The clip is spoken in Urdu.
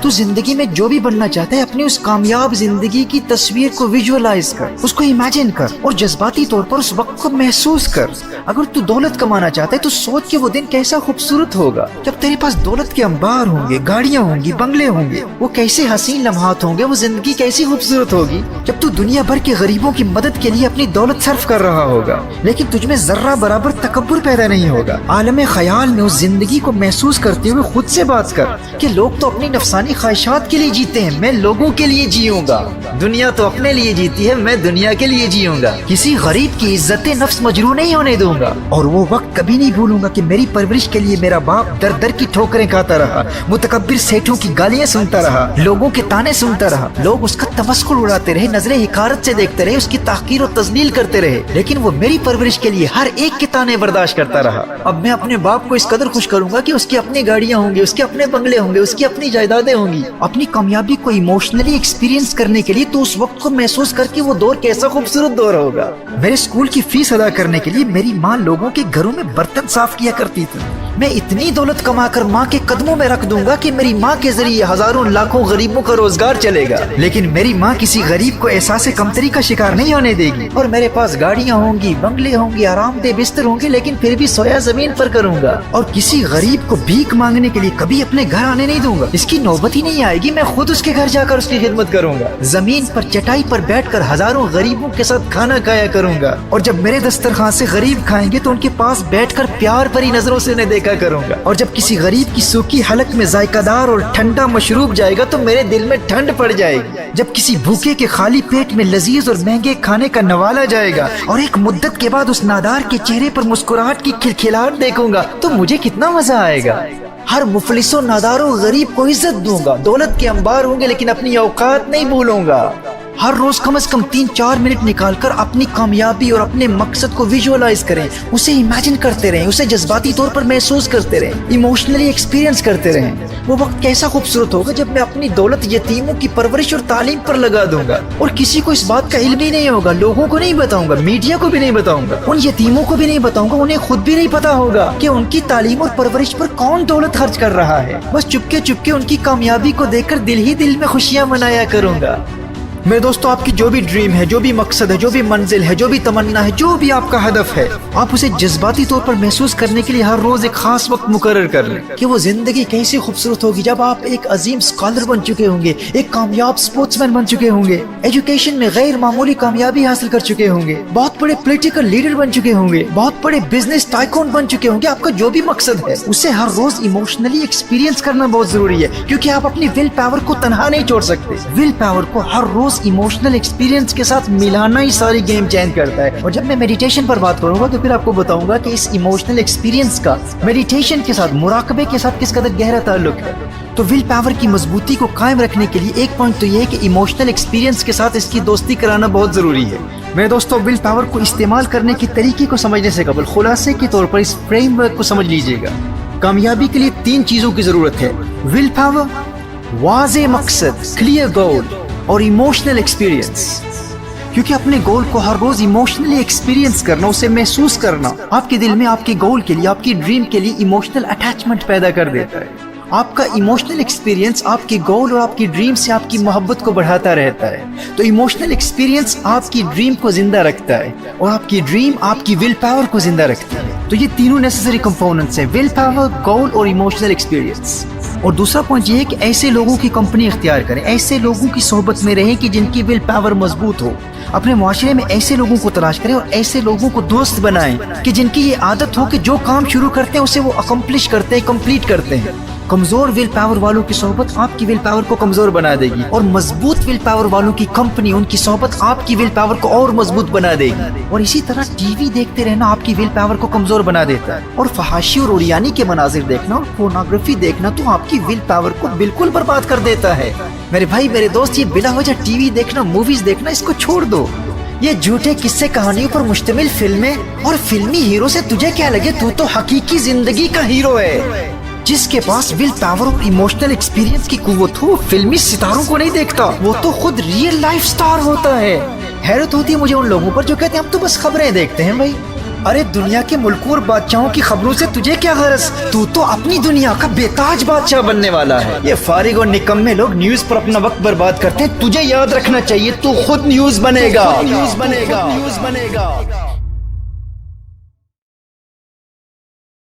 تو زندگی میں جو بھی بننا چاہتا ہے اپنی اس کامیاب زندگی کی تصویر کو ویژولائز کر، اس کو امیجن کر اور جذباتی طور پر اس وقت کو محسوس کر۔ اگر تو دولت کمانا چاہتا ہے تو سوچ کہ وہ دن کیسا خوبصورت ہوگا جب تیرے پاس دولت کے انبار ہوں گے، گاڑیاں ہوں گی، بنگلے ہوں گے، وہ کیسے حسین لمحات ہوں گے، وہ زندگی کیسی خوبصورت ہوگی جب تو دنیا بھر کے غریبوں کی مدد کے لیے اپنی دولت صرف کر رہا ہوگا لیکن تجھ میں ذرہ برابر تکبر پیدا نہیں ہوگا۔ عالم خیال میں اس زندگی کو محسوس کرتے ہوئے خود سے بات کر کہ لوگ تو اپنی نفسانی خواہشات کے لیے جیتے ہیں، میں لوگوں کے لیے جیوں گا۔ دنیا تو اپنے لیے جیتی ہے، میں دنیا کے لیے جیوں گا۔ کسی غریب کی عزت نفس مجروح نہیں ہونے دوں گا، اور وہ وقت کبھی نہیں بھولوں گا کہ میری پرورش کے لیے میرا باپ در در کی ٹھوکریں کھاتا رہا، متکبر سیٹھوں کی گالیاں سنتا رہا، لوگوں کے تانے سنتا رہا، لوگ اس کا تمسخر اڑاتے رہے، نظر حقارت سے دیکھتے رہے، اس کی تحقیر و تذلیل کرتے رہے، لیکن وہ میری پرورش کے لیے ہر ایک کے تانے برداشت کرتا رہا۔ اب میں اپنے باپ کو اس قدر خوش کروں گا کہ اس کی اپنی گاڑیاں ہوں گی، اس کے اپنے بنگلے ہوں گے، اس کی اپنی جائیدادیں ہوں گی۔ اپنی کامیابی کو ایموشنلی ایکسپیرینس کرنے کے لیے تو اس وقت کو محسوس کر کے وہ دور کیسا خوبصورت دور ہوگا۔ میرے اسکول کی فیس ادا کرنے کے لیے میری ماں لوگوں کے گھروں میں برتن صاف کیا کرتی تھی۔ میں اتنی دولت کما کر ماں کے قدموں میں رکھ دوں گا کہ میری ماں کے ذریعے ہزاروں لاکھوں غریبوں کا روزگار چلے گا، لیکن میری ماں کسی غریب کو احساس کمتری کا شکار نہیں ہونے دے گی۔ اور میرے پاس گاڑیاں ہوں گی، بنگلے ہوں گے، آرام دہ بستر ہوں گے، لیکن پھر بھی سویا زمین پر کروں گا، اور کسی غریب کو بھیک مانگنے کے لیے کبھی اپنے گھر آنے نہیں دوں گا۔ اس کی نوبت ہی نہیں آئے گی، میں خود اس کے گھر جا کر اس کی خدمت کروں گا۔ زمین پر چٹائی پر بیٹھ کر ہزاروں غریبوں کے ساتھ کھانا کھایا کروں گا، اور جب میرے دسترخوان سے غریب کھائیں گے تو ان کے پاس بیٹھ کر پیار بھری نظروں سے انہیں دیکھا کروں گا، اور جب کسی غریب کی سوکھی حلق میں ذائقہ دار اور ٹھنڈا مشروب جائے گا تو میرے دل میں ٹھنڈ پڑ جائے گی۔ جب کسی بھوکے کے خالی پیٹ میں لذیذ اور مہنگے کھانے کا نوالا جائے گا اور ایک مدت کے بعد اس نادار کے چہرے پر مسکراہٹ کی کھلکھلاہٹ دیکھوں گا تو مجھے کتنا مزہ آئے گا۔ ہر مفلس و نادار و غریب کو عزت دوں گا، دولت کے انبار ہوں گے لیکن اپنی اوقات نہیں بھولوں گا۔ ہر روز کم از کم 3-4 منٹ نکال کر اپنی کامیابی اور اپنے مقصد کو ویژولائز کریں، اسے امیجن کرتے رہیں، اسے جذباتی طور پر محسوس کرتے رہیں، ایموشنلی ایکسپیرینس کرتے رہیں۔ وہ وقت کیسا خوبصورت ہوگا جب میں اپنی دولت یتیموں کی پرورش اور تعلیم پر لگا دوں گا، اور کسی کو اس بات کا علم ہی نہیں ہوگا، لوگوں کو نہیں بتاؤں گا، میڈیا کو بھی نہیں بتاؤں گا، ان یتیموں کو بھی نہیں بتاؤں گا، انہیں خود بھی نہیں پتا ہوگا کہ ان کی تعلیم اور پرورش پر کون دولت خرچ کر رہا ہے۔ بس چپکے چپکے ان کی کامیابی کو دیکھ کر دل ہی دل میں خوشیاں منایا کروں گا۔ میرے دوستو، آپ کی جو بھی ڈریم ہے، جو بھی مقصد ہے، جو بھی منزل ہے، جو بھی تمنا ہے، جو بھی آپ کا ہدف ہے، آپ اسے جذباتی طور پر محسوس کرنے کے لیے ہر روز ایک خاص وقت مقرر کر لیں کہ وہ زندگی کیسی خوبصورت ہوگی جب آپ ایک عظیم اسکالر بن چکے ہوں گے، ایک کامیاب اسپورٹس مین بن چکے ہوں گے، ایجوکیشن میں غیر معمولی کامیابی حاصل کر چکے ہوں گے، بہت بڑے پولیٹیکل لیڈر بن چکے ہوں گے، بہت بڑے بزنس ٹائکون بن چکے ہوں گے۔ آپ کا جو بھی مقصد ہے اسے ہر روز ایموشنلی ایکسپیرینس کرنا بہت ضروری ہے، کیونکہ آپ اپنی ول پاور کو تنہا نہیں چھوڑ سکتے۔ ول پاور کو ہر روز ایموشنل ایکسپیرینس کے ساتھ ملانا ہی ساری گیم چینج کرتا ہے۔ اور جب میں میڈیٹیشن پر بات کروں گا تو پھر آپ کو بتاؤں گا کہ اس ایموشنل ایکسپیرینس کا میڈیٹیشن کے ساتھ، مراقبے کے ساتھ کس قدر گہرا تعلق ہے۔ تو ول پاور کی مضبوطی کو قائم رکھنے کے لیے ایک پوائنٹ تو یہ ہے کہ ایموشنل ایکسپیرینس کے ساتھ اس کی دوستی کرانا بہت ضروری ہے۔ میرے دوستو، ول پاور کو استعمال کرنے کے طریقے کو سمجھنے سے قبل خلاصے کے طور پر اس فریم ورک کو سمجھ لیجئے گا۔ کامیابی کے لیے 3 چیزوں کی ضرورت ہے: ول پاور، واضح مقصد کلیئر گول، اور ایموشنل ایکسپیرینس۔ کیونکہ اپنے گول کو ہر روز ایموشنلی ایکسپیرینس کرنا، اسے محسوس کرنا، آپ کے دل میں آپ کے گول کے لیے، آپ کی ڈریم کے لیے ایموشنل اٹیچمنٹ پیدا کر دیتا ہے۔ آپ کا ایموشنل ایکسپیرینس آپ کے گول اور آپ کی ڈریم سے آپ کی محبت کو بڑھاتا رہتا ہے۔ تو ایموشنل ایکسپیرینس آپ کی ڈریم کو زندہ رکھتا ہے، اور آپ کی ڈریم آپ کی ول پاور کو زندہ رکھتی ہے۔ تو یہ تینوں نیسیسری کمپوننٹس ہیں: ول پاور، گول اور ایموشنل ایکسپیرینس۔ اور دوسرا پوائنٹ یہ ہے کہ ایسے لوگوں کی کمپنی اختیار کریں، ایسے لوگوں کی صحبت میں رہیں کہ جن کی ول پاور مضبوط ہو۔ اپنے معاشرے میں ایسے لوگوں کو تلاش کریں اور ایسے لوگوں کو دوست بنائیں کہ جن کی یہ عادت ہو کہ جو کام شروع کرتے ہیں اسے وہ اکمپلش کرتے ہیں، کمپلیٹ کرتے ہیں۔ کمزور ول پاور والوں کی صحبت آپ کی ول پاور کو کمزور بنا دے گی، اور مضبوط ول پاور والوں کی کمپنی، ان کی صحبت آپ کی ول پاور کو اور مضبوط بنا دے گی۔ اور اسی طرح ٹی وی دیکھتے رہنا آپ کی ول پاور کو کمزور بنا دیتا ہے، اور فحاشی اور اوریانی کے مناظر دیکھنا اور پورنوگرافی دیکھنا تو آپ کی ول پاور کو بالکل برباد کر دیتا ہے۔ میرے بھائی، میرے دوست، یہ بلا وجہ ٹی وی دیکھنا، موویز دیکھنا، اس کو چھوڑ دو۔ یہ جھوٹے قصے کہانیوں پر مشتمل فلمیں اور فلمی ہیرو سے تجھے کیا لگے؟ تو حقیقی زندگی کا ہیرو ہے۔ جس کے پاس ول پاور اور ایموشنل ایکسپیرینس کی قوت ہو، فلمی ستاروں کو نہیں دیکھتا، وہ تو خود ریئل لائف سٹار ہوتا ہے۔ حیرت ہوتی ہے مجھے ان لوگوں پر جو کہتے ہیں ہم تو بس خبریں دیکھتے ہیں۔ بھائی، ارے دنیا کے ملکوں اور بادشاہوں کی خبروں سے تجھے کیا غرض؟ تو تو اپنی دنیا کا بےتاج بادشاہ بننے والا ہے۔ یہ فارغ اور نکمے لوگ نیوز پر اپنا وقت برباد کرتے ہیں، تجھے یاد رکھنا چاہیے تو خود نیوز بنے گا۔